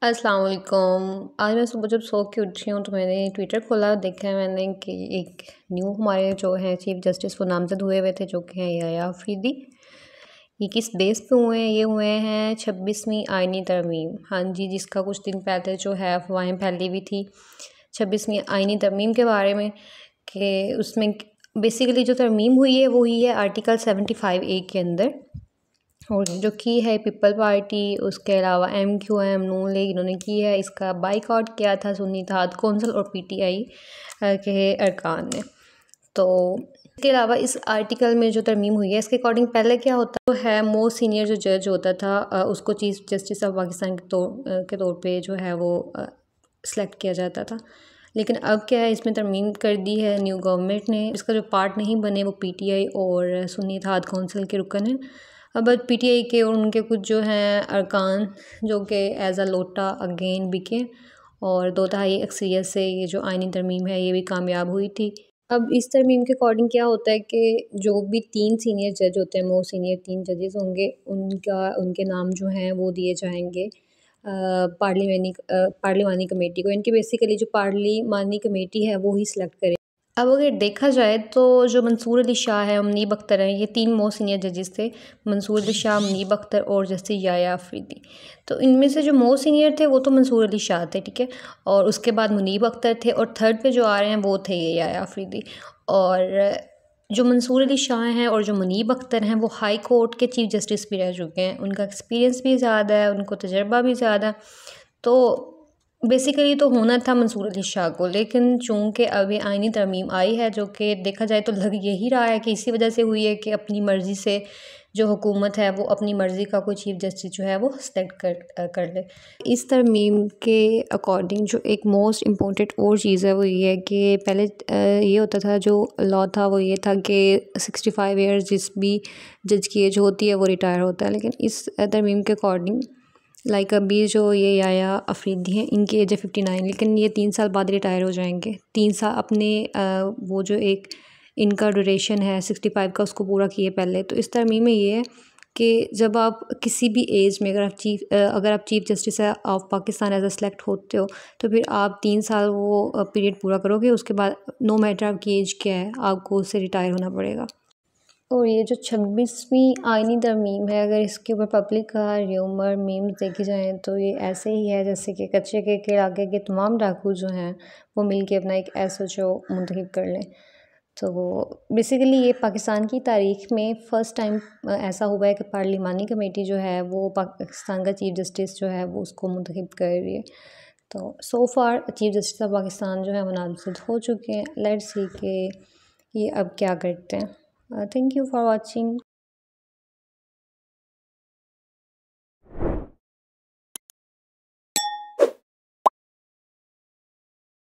अस्सलाम वालेकुम। आज मैं सुबह जब सो के उठी हूँ तो मैंने ट्विटर खोला, देखा है मैंने कि एक न्यू हमारे जो हैं चीफ जस्टिस वो नामज़द हुए हुए थे, जो कि हैं याया अफरीदी। ये किस बेस पे हुए हैं? ये हुए हैं 26वीं आईनी तरमीम। हाँ जी, जिसका कुछ दिन पहले जो है अफवाहें फैली हुई थी 26वीं आईनी तरमीम के बारे में, कि उसमें बेसिकली जो तरमीम हुई है वो हुई है आर्टिकल 75A के अंदर, और जो की है पीपल पार्टी, उसके अलावा MQM नून लीग, इन्होंने की है। इसका बाइकआउट किया था सुन्नी इत्तेहाद कौंसिल और PTI के अरकान ने। तो इसके अलावा इस आर्टिकल में जो तरमीम हुई है, इसके अकॉर्डिंग पहले क्या होता तो है, मोस्ट सीनियर जो जज होता था उसको चीफ जस्टिस ऑफ पाकिस्तान के तौर पे जो है वो सिलेक्ट किया जाता था। लेकिन अब क्या है, इसमें तरमीम कर दी है न्यू गवर्नमेंट ने। इसका जो पार्ट नहीं बने वो PTI और सुन्नी इत्तेहाद कौंसिल के रुकन है। अब PTI के और उनके कुछ जो हैं अरकान, जो कि एज अ लोटा अगेन बिके, और 2/3 अक्सरियत से ये जो आइनी तरमीम है ये भी कामयाब हुई थी। अब इस तरमीम के अकॉर्डिंग क्या होता है कि जो भी 3 सीनियर जज होते हैं, मोस्ट सीनियर 3 जजेस होंगे, उनके नाम जो हैं वो दिए जाएंगे पार्लिमानी कमेटी को। इनकी बेसिकली जो पार्लिमानी कमेटी है वो ही सिलेक्ट करे। अब अगर देखा जाए तो जो मंसूर अली शाह है, मुनीब अख्तर हैं, ये 3 मोस्ट सीनियर जजेस थे। मंसूर अली शाह, मुनीब अख्तर और जस्टिस याया अफरीदी। तो इनमें से जो मोस्ट सीनियर थे वो तो मंसूर अली शाह थे, ठीक है, और उसके बाद मुनीब अख्तर थे, और थर्ड पे जो आ रहे हैं वो थे ये याया अफरीदी। और जो मंसूर अली शाह हैं और जो मुनीब अख्तर हैं वो हाई कोर्ट के चीफ जस्टिस भी रह चुके हैं। उनका एक्सपीरियंस भी ज़्यादा है, उनको तजर्बा भी ज़्यादा है। तो बेसिकली तो होना था मंसूर अली शाह को, लेकिन चूँकि अभी आइनी तरमीम आई है, जो कि देखा जाए तो लग यही रहा है कि इसी वजह से हुई है कि अपनी मर्ज़ी से जो हुकूमत है वो अपनी मर्ज़ी का कोई चीफ जस्टिस जो है वो सेलेक्ट कर ले। इस तरमीम के अकॉर्डिंग जो एक मोस्ट इम्पोर्टेंट और चीज़ है वो ये है कि पहले ये होता था, जो लॉ था वो ये था कि 65 ईयर्स जिस भी जज की एज होती है वो रिटायर होता है। लेकिन इस तरमीम के अकॉर्डिंग अभी जो ये याया अफरीदी हैं, इनकी एज है 59, लेकिन ये 3 साल बाद रिटायर हो जाएंगे। 3 साल अपने वो जो एक इनका ड्यूरेशन है 65 का उसको पूरा किए पहले। तो इस तरमीम में ये है कि जब आप किसी भी एज में अगर आप chief justice of Pakistan as a select होते हो, तो फिर आप 3 साल वो पीरियड पूरा करोगे, उसके बाद नो मैटर आपकी एज क्या है, आपको उससे रिटायर होना पड़ेगा। और ये जो 26वीं आइनी तरमीम है, अगर इसके ऊपर पब्लिक का र्यूमर मीम्स देखी जाएँ तो ये ऐसे ही है जैसे कि कच्चे के इलाके के तमाम डाकू जो हैं वो मिल के अपना एक SHO मुंतखब कर लें। तो बेसिकली ये पाकिस्तान की तारीख़ में फ़र्स्ट टाइम ऐसा हुआ है कि पार्लिमानी कमेटी जो है वो पाकिस्तान का चीफ जस्टिस जो है वो उसको मुंतखब कर रही है। तो सो फार चीफ जस्टिस ऑफ पाकिस्तान जो है वो नामज़द हो चुके हैं। लेट्स सी कि ये अब क्या करते हैं। Thank you for watching.